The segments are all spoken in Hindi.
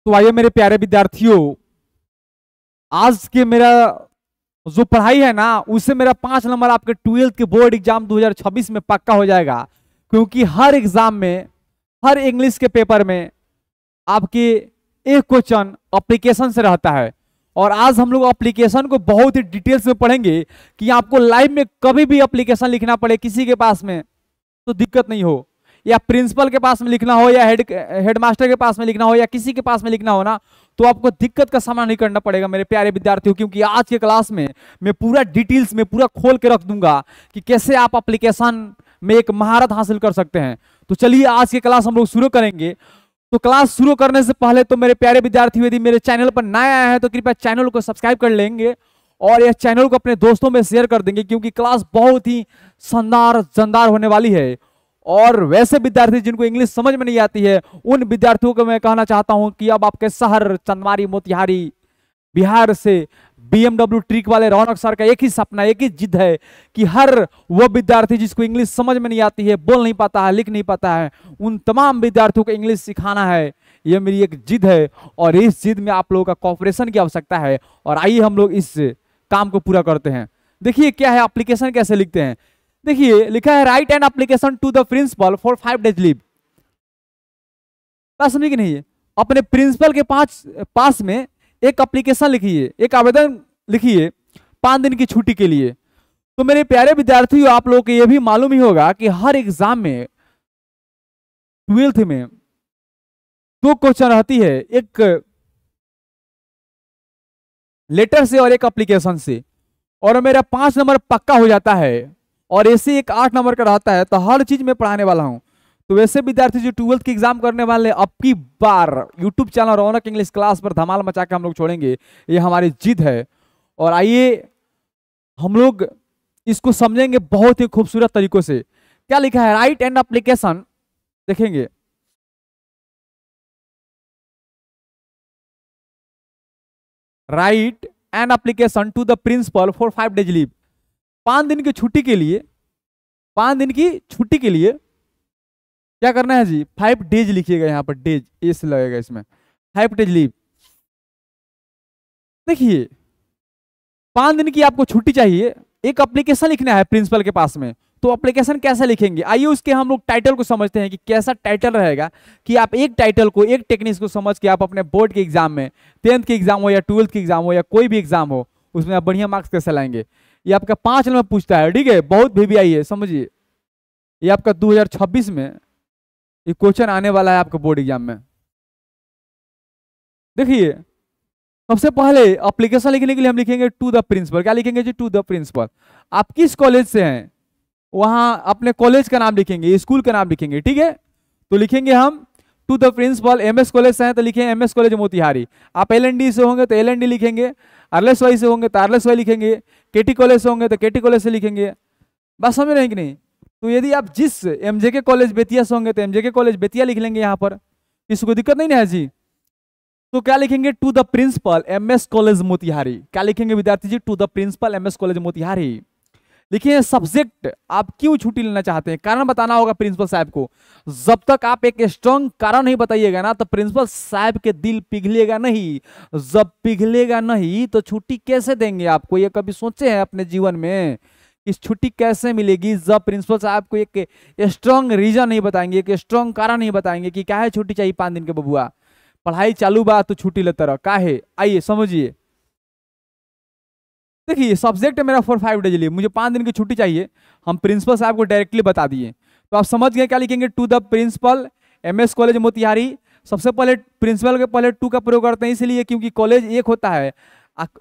तो आइए मेरे प्यारे विद्यार्थियों, आज के मेरा जो पढ़ाई है ना, उससे मेरा 5 नंबर आपके 12th के बोर्ड एग्जाम 2026 में पक्का हो जाएगा। क्योंकि हर एग्जाम में, हर इंग्लिश के पेपर में आपके एक क्वेश्चन एप्लीकेशन से रहता है। और आज हम लोग एप्लीकेशन को बहुत ही डिटेल्स में पढ़ेंगे कि आपको लाइव में कभी भी एप्लीकेशन लिखना पड़े किसी के पास में तो दिक्कत नहीं हो, या प्रिंसिपल के पास में लिखना हो, या हेडमास्टर के पास में लिखना हो, या किसी के पास में लिखना हो ना, तो आपको दिक्कत का सामना नहीं करना पड़ेगा मेरे प्यारे विद्यार्थियों। क्योंकि आज के क्लास में मैं पूरा डिटेल्स में पूरा खोल के रख दूंगा कि कैसे आप एप्लीकेशन में एक महारत हासिल कर सकते हैं। तो चलिए आज की क्लास हम लोग शुरू करेंगे। तो क्लास शुरू करने से पहले तो मेरे प्यारे विद्यार्थी यदि मेरे चैनल पर नए आए हैं तो कृपया चैनल को सब्सक्राइब कर लेंगे और यह चैनल को अपने दोस्तों में शेयर कर देंगे, क्योंकि क्लास बहुत ही शानदार जानदार होने वाली है। और वैसे विद्यार्थी जिनको इंग्लिश समझ में नहीं आती है, उन विद्यार्थियों को मैं कहना चाहता हूं कि अब आपके शहर चंदवारी मोतिहारी बिहार से BMW ट्रिक वाले रौनक सर का एक ही सपना, एक ही जिद है कि हर वो विद्यार्थी जिसको इंग्लिश समझ में नहीं आती है, बोल नहीं पाता है, लिख नहीं पाता है, उन तमाम विद्यार्थियों को इंग्लिश सिखाना है। ये मेरी एक जिद है और इस जिद में आप लोगों का कोऑपरेशन की आवश्यकता है। और आइए हम लोग इस काम को पूरा करते हैं। देखिए क्या है, एप्लीकेशन कैसे लिखते हैं। देखिए लिखा है write an application to the principal for 5 days leave. बात समझी कि नहीं? अपने प्रिंसिपल के पास में एक एप्लीकेशन लिखिए, एक आवेदन लिखिए 5 दिन की छुट्टी के लिए। तो मेरे प्यारे विद्यार्थियों, आप लोगों को यह भी मालूम ही होगा कि हर एग्जाम में 12th में 2 क्वेश्चन रहती है, एक लेटर से और एक एप्लीकेशन से, और मेरा 5 नंबर पक्का हो जाता है। और ऐसे एक 8 नंबर का रहता है। तो हर चीज में पढ़ाने वाला हूं। तो वैसे विद्यार्थी जो 12th की एग्जाम करने वाले, अब की बार यूट्यूब चैनल रौनक इंग्लिश क्लास पर धमाल मचा के हम लोग छोड़ेंगे, ये हमारी जिद है। और आइए हम लोग इसको समझेंगे बहुत ही खूबसूरत तरीकों से। क्या लिखा है, राइट एन एप्लीकेशन, देखेंगे write an application to the principal for 5 days leave. 5 दिन की छुट्टी के लिए, 5 दिन की छुट्टी के लिए क्या करना है जी, 5 days लिखिएगा, यहाँ पर डेज एस लगेगा इसमें, 5 days लीव। देखिए 5 दिन की आपको छुट्टी चाहिए, एक एप्लीकेशन लिखना है प्रिंसिपल के पास में। तो एप्लीकेशन कैसे लिखेंगे, आइए उसके हम लोग टाइटल को समझते हैं कि कैसा टाइटल रहेगा। कि आप एक टाइटल को, एक टेक्निक्स को समझ के आप अपने बोर्ड के एग्जाम में, 10th के एग्जाम हो या 12th के एग्जाम हो या कोई भी एग्जाम हो, उसमें आप बढ़िया मार्क्स कैसे लाएंगे। ये आपका 5 नंबर पूछता है, ठीक है, बहुत VVI है, समझिए। ये आपका 2026 में ये क्वेश्चन आने वाला है आपके बोर्ड एग्जाम में। देखिए सबसे पहले एप्लीकेशन लिखने के लिए हम लिखेंगे टू द प्रिंसिपल। क्या लिखेंगे जी, टू द प्रिंसिपल। आप किस कॉलेज से हैं, वहां अपने कॉलेज का नाम लिखेंगे, स्कूल का नाम लिखेंगे, ठीक है। तो लिखेंगे हम to the principal. MS college से हैं तो लिखेंगे MS कॉलेज मोतिहारी। आप LND से होंगे तो LND लिखेंगे, RLSY से होंगे तो RLSY लिखेंगे, KT कॉलेज से होंगे तो KT कॉलेज से लिखेंगे। बात समझ रहे हैं कि नहीं? तो यदि आप जिस MJK कॉलेज बेतिया से होंगे तो MJK कॉलेज बेतिया लिख लेंगे यहाँ पर, किसी को दिक्कत नहीं ना है जी। तो क्या लिखेंगे, to the principal MS college Motihari. क्या लिखेंगे विद्यार्थी जी, to the principal MS college Motihari. लिखिए सब्जेक्ट, आप क्यों छुट्टी लेना चाहते हैं, कारण बताना होगा प्रिंसिपल साहब को। जब तक आप एक स्ट्रॉन्ग कारण नहीं बताइएगा ना, तो प्रिंसिपल साहब के दिल पिघलेगा नहीं। जब पिघलेगा नहीं तो छुट्टी कैसे देंगे आपको। ये कभी सोचे हैं अपने जीवन में कि छुट्टी कैसे मिलेगी, जब प्रिंसिपल साहब को एक स्ट्रॉन्ग रीजन नहीं बताएंगे, एक स्ट्रॉन्ग कारण नहीं बताएंगे कि क्या है छुट्टी चाहिए 5 दिन के बबुआ, पढ़ाई चालू बा तो छुट्टी लेता रह, का है। आइए समझिए, देखिए सब्जेक्ट है मेरा फॉर 5 days लीव, मुझे 5 दिन की छुट्टी चाहिए, हम प्रिंसिपल साहब को डायरेक्टली बता दिए। तो आप समझ गए। क्या लिखेंगे, to the principal MS college Motihari. सबसे पहले प्रिंसिपल के पहले टू का प्रयोग करते हैं, इसलिए क्योंकि कॉलेज एक होता है।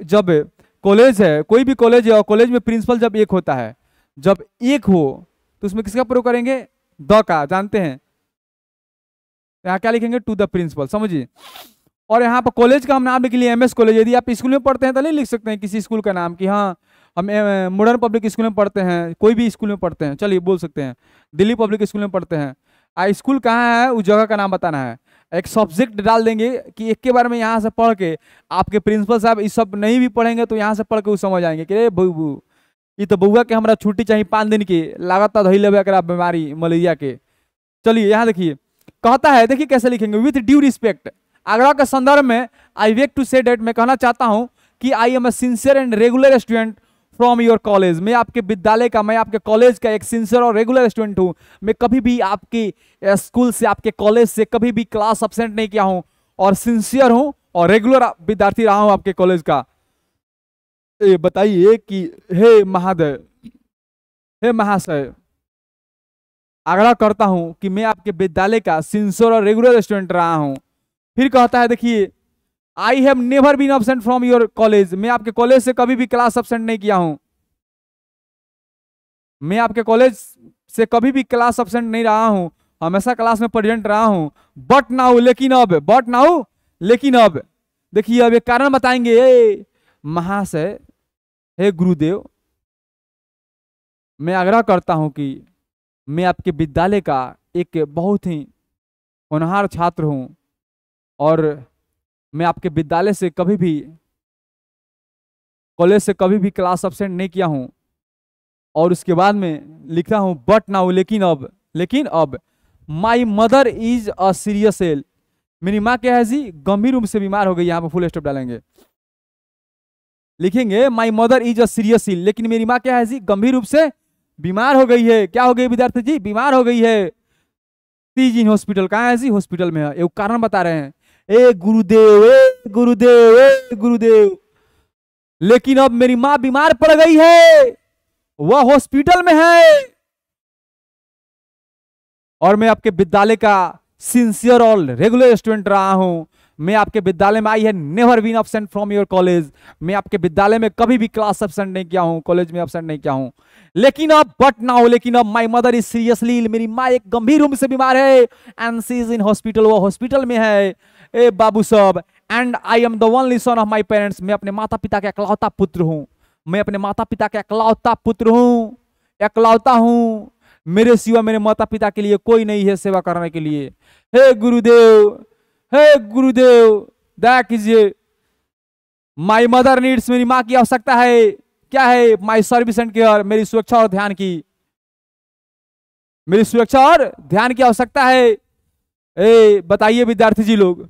जब कॉलेज है, कोई भी कॉलेज है और कॉलेज में प्रिंसिपल जब एक होता है, जब एक हो तो उसमें किसका प्रयोग करेंगे, द का, जानते हैं। यहाँ क्या लिखेंगे, टू द प्रिंसिपल, समझिए। और यहाँ पर कॉलेज का हम नाम लिख लिए MS कॉलेज। यदि आप स्कूल में पढ़ते हैं तो नहीं लिख सकते हैं किसी स्कूल का नाम कि हाँ हम मॉडर्न पब्लिक स्कूल में पढ़ते हैं, कोई भी स्कूल में पढ़ते हैं, चलिए बोल सकते हैं दिल्ली पब्लिक स्कूल में पढ़ते हैं। स्कूल कहाँ है उस जगह का नाम बताना है। एक सब्जेक्ट डाल देंगे कि एक के बारे में यहाँ से पढ़ के आपके प्रिंसिपल साहब इस सब नहीं भी पढ़ेंगे तो यहाँ से पढ़ के वो समझ आएंगे कि बबू ये तो बउआ के हमारा छुट्टी चाहिए 5 दिन की, लागत धई लेवे बीमारी मलेरिया के। चलिए यहाँ देखिए कहता है, देखिए कैसे लिखेंगे, विथ ड्यू रिस्पेक्ट। आग्रह के संदर्भ में आई वेक टू से डेट, मैं कहना चाहता हूं कि I am a sincere and regular student from your college. मैं आपके विद्यालय का, मैं आपके कॉलेज का एक सिंसियर और रेगुलर स्टूडेंट हूं। मैं कभी भी आपके स्कूल से, आपके कॉलेज से कभी भी क्लास अब्सेंट नहीं किया हूं और सिंसियर हूं और रेगुलर विद्यार्थी रहा हूं आपके कॉलेज का। बताइए कि हे महादय, हे महाशय, आग्रह करता हूं कि मैं आपके विद्यालय का सिंसियर और रेगुलर स्टूडेंट रहा हूं। फिर कहता है, देखिए, I have never been absent from your college. मैं आपके कॉलेज से कभी भी क्लास एब्सेंट नहीं किया हूं। मैं आपके कॉलेज से कभी भी क्लास एब्सेंट नहीं रहा हूं, हमेशा क्लास में प्रेजेंट रहा हूं। बट नाउ, लेकिन अब, बट नाउ लेकिन अब, देखिए अब एक कारण बताएंगे। महाशय, हे गुरुदेव, मैं आग्रह करता हूं कि मैं आपके विद्यालय का एक बहुत ही होनहार छात्र हूं और मैं आपके विद्यालय से कभी भी, कॉलेज से कभी भी क्लास एब्सेंट नहीं किया हूं। और उसके बाद में लिखता हूं बट नाउ, लेकिन अब, लेकिन अब my mother is a serious ill. मेरी माँ क्या है जी, गंभीर रूप से बीमार हो गई। यहां पर फुल स्टॉप डालेंगे, लिखेंगे my mother is a serious ill, लेकिन मेरी माँ क्या है जी, गंभीर रूप से बीमार हो गई है। क्या हो गई विद्यार्थी जी, बीमार हो गई है। तीज इन हॉस्पिटल, कहाँ है जी, हॉस्पिटल में है। एक कारण बता रहे हैं। ए गुरुदेव, ए गुरुदेव, ए गुरुदेव, लेकिन अब मेरी माँ बीमार पड़ गई है, वह हॉस्पिटल में है और मैं आपके विद्यालय का सिंसियर और रेगुलर स्टूडेंट रहा हूं। मैं आपके विद्यालय में I have never been absent from your college. मैं आपके विद्यालय में कभी भी क्लास एब्सेंट नहीं किया हूं, कॉलेज में एब्सेंट नहीं किया हूं। लेकिन अब, बट नाउ, लेकिन अब my mother is seriously ill, मेरी माँ एक गंभीर रूप से बीमार है। And she is in hospital, वो हॉस्पिटल में है। ए बाबू साहब, and I am the only son of my parents. मैं अपने माता पिता का इकलौता पुत्र हूं। मैं अपने माता पिता का इकलौता पुत्र हूं, इकलौता हूं। मेरे सिवा मेरे माता पिता के लिए कोई नहीं है सेवा करने के लिए। हे गुरुदेव, हे गुरुदेव, दया कीजिए। माई मदर नीड्स, मेरी माँ की आवश्यकता है। क्या है, माई सर्विस एंड केयर, मेरी सुरक्षा और ध्यान की, मेरी सुरक्षा और ध्यान की आवश्यकता है। बताइए विद्यार्थी जी लोग,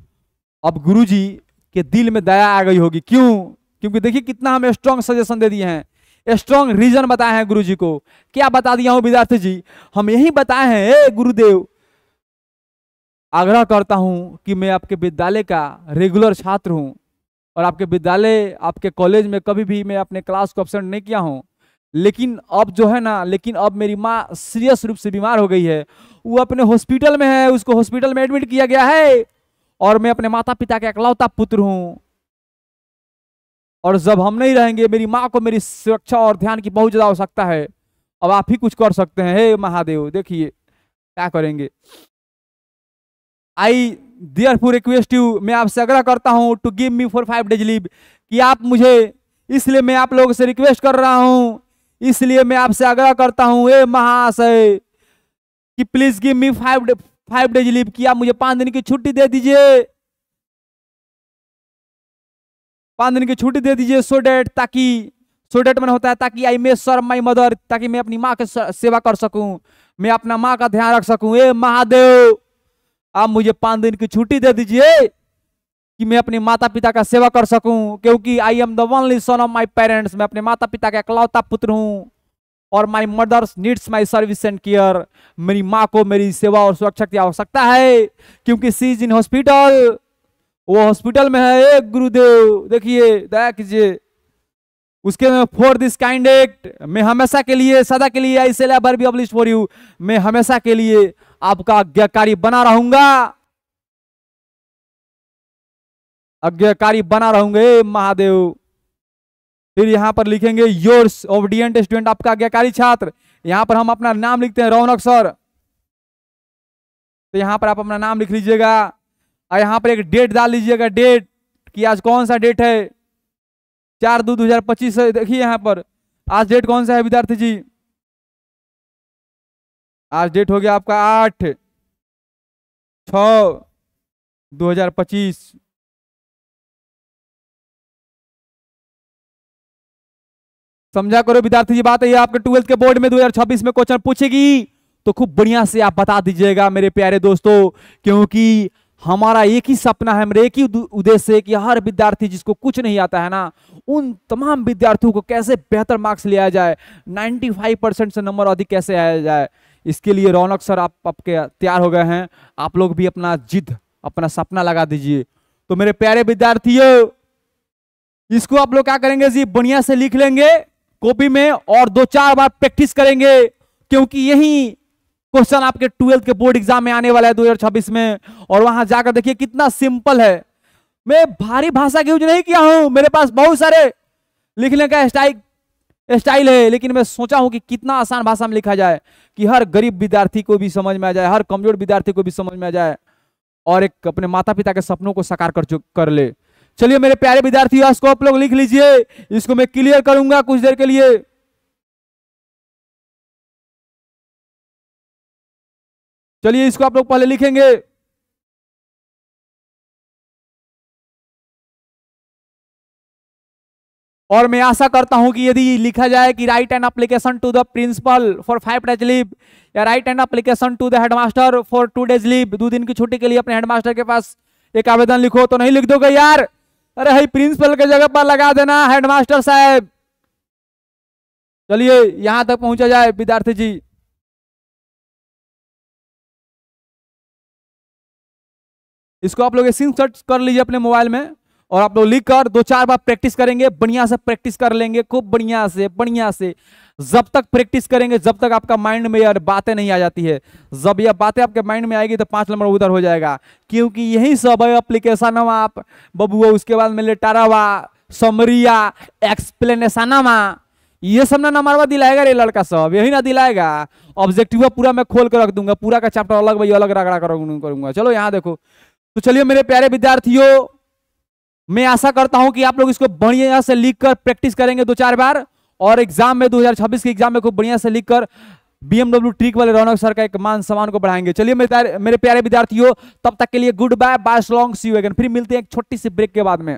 अब गुरु जी के दिल में दया आ गई होगी। क्यों? क्योंकि देखिए कितना हमें स्ट्रॉन्ग सजेशन दे दिए हैं, स्ट्रॉन्ग रीजन बताए हैं गुरु जी को। क्या बता दिया हूं विद्यार्थी जी, हम यही बताए हैं। गुरुदेव, आग्रह करता हूं कि मैं आपके विद्यालय का रेगुलर छात्र हूं और आपके विद्यालय, आपके कॉलेज में कभी भी मैं अपने क्लास को एब्सेंट नहीं किया हूं। लेकिन अब जो है ना, लेकिन अब मेरी माँ सीरियस रूप से बीमार हो गई है, वो अपने हॉस्पिटल में है, उसको हॉस्पिटल में एडमिट किया गया है और मैं अपने माता पिता का इकलौता पुत्र हूं। और जब हम नहीं रहेंगे, मेरी माँ को मेरी सुरक्षा और ध्यान की बहुत ज्यादा आवश्यकता है। अब आप ही कुछ कर सकते हैं। हे महादेव, देखिए क्या करेंगे। आई देयरफॉर रिक्वेस्ट यू, मैं आपसे आग्रह करता हूं to give me for 5 days leave, कि आप मुझे, इसलिए मैं आप लोगों से रिक्वेस्ट कर रहा हूं, इसलिए मैं आपसे आग्रह करता हूं ए महाशय कि please give me 5 days leave, कि आप मुझे 5 दिन की छुट्टी दे दीजिए, 5 दिन की छुट्टी दे दीजिए। सो डेट मैंने होता है ताकि आई मे सर्व माई मदर, ताकि मैं अपनी माँ की सेवा कर सकूं, मैं अपना माँ का ध्यान रख सकूं। ए महादेव, आप मुझे 5 दिन की छुट्टी दे दीजिए कि मैं अपने माता पिता का सेवा कर सकूं, क्योंकि I am the only son of my parents, मैं अपने माता पिता का इकलौता पुत्र हूं और my mother's needs my service and care, मेरी माँ को मेरी सेवा और सुरक्षा की आवश्यकता है, क्योंकि सी इज इन हॉस्पिटल, वो हॉस्पिटल में है। एक गुरुदेव, देखिए दया कीजिए। उसके में फॉर दिस काइंड एक्ट, मैं हमेशा के लिए, सदा के लिए, I shall ever be obliged for you, मैं हमेशा के लिए आपका आज्ञाकारी बना रहूंगा, आज्ञाकारी बना रहूंगे महादेव। फिर यहां पर लिखेंगे योर्स ओबीडिएंट स्टूडेंट, आपका आज्ञाकारी छात्र। यहां पर हम अपना नाम लिखते हैं, रौनक सर, तो यहां पर आप अपना नाम लिख लीजिएगा और यहां पर एक डेट डाल लीजिएगा, डेट कि आज कौन सा डेट है, 4/2/2025 है। देखिए यहां पर आज डेट कौन सा है विद्यार्थी जी, आज डेट हो गया आपका 8/6/2025। समझा करो विद्यार्थी जी बात है। आपके 12th के बोर्ड में 2026 में क्वेश्चन पूछेगी तो खूब बढ़िया से आप बता दीजिएगा मेरे प्यारे दोस्तों, क्योंकि हमारा एक ही सपना है, मेरा एक ही उद्देश्य है कि हर विद्यार्थी जिसको कुछ नहीं आता है ना, उन तमाम विद्यार्थियों को कैसे बेहतर मार्क्स लिया जाए, 95% से नंबर अधिक कैसे आया जाए। इसके लिए रौनक सर आप आपके तैयार हो गए हैं। आप लोग भी अपना जिद, अपना सपना लगा दीजिए। तो मेरे प्यारे विद्यार्थियों, इसको आप लोग क्या करेंगे जी, बढ़िया से लिख लेंगे कॉपी में और 2-4 बार प्रैक्टिस करेंगे, क्योंकि यही क्वेश्चन आपके 12th के बोर्ड एग्जाम में आने वाला है 2026 में। और वहां जाकर देखिए कितना सिंपल है। मैं भारी भाषा का यूज नहीं किया हूं, मेरे पास बहुत सारे लिखने का स्टाइल है, लेकिन मैं सोचा हूं कि कितना आसान भाषा में लिखा जाए कि हर गरीब विद्यार्थी को भी समझ में आ जाए, हर कमजोर विद्यार्थी को भी समझ में आ जाए और एक अपने माता पिता के सपनों को साकार कर ले। चलिए मेरे प्यारे विद्यार्थियों, इसको आप लोग लिख लीजिए। इसको मैं क्लियर करूंगा कुछ देर के लिए। चलिए इसको आप लोग पहले लिखेंगे। और मैं आशा करता हूं कि यदि लिखा जाए कि write an application to the principal for 5 days leave, या write an application to the headmaster for 2 days leave, 2 दिन की छुट्टी के लिए अपने हेडमास्टर के पास एक आवेदन लिखो, तो नहीं लिख दोगे यार? अरे भाई प्रिंसिपल के जगह पर लगा देना हेडमास्टर साहब। चलिए यहां तक पहुंचा जाए विद्यार्थी जी। इसको आप लोग स्क्रीन शॉट कर लीजिए अपने मोबाइल में और आप लोग लिखकर 2-4 बार प्रैक्टिस करेंगे, बढ़िया से प्रैक्टिस कर लेंगे, खूब बढ़िया से। जब तक प्रैक्टिस करेंगे, जब तक आपका माइंड में यार बातें नहीं आ जाती है, जब यह बातें आपके माइंड में आएगी तो 5 नंबर उधर हो जाएगा। क्योंकि यही सब है एप्लीकेशन, आप बबुआ, उसके बाद में लेटरवा, समरिया, एक्सप्लेनेशनवा, ये सब ना नंबरवा दिलाएगा रे लड़का सब, यही ना दिलाएगा। ऑब्जेक्टिव पूरा मैं खोल कर रख दूंगा, पूरा का चैप्टर अलग भाई अलग रगड़ा करूंगा। चलो यहाँ देखो। तो चलिए मेरे प्यारे विद्यार्थियों, मैं आशा करता हूं कि आप लोग इसको बढ़िया से लिखकर प्रैक्टिस करेंगे 2-4 बार, और एग्जाम में 2026 के एग्जाम में खूब बढ़िया से लिखकर BMW ट्रिक वाले रौनक सर का एक मान सम्मान को बढ़ाएंगे। चलिए मेरे प्यारे विद्यार्थियों, तब तक के लिए goodbye, bye, so long, see you again. फिर मिलते हैं एक छोटी सी ब्रेक के बाद में।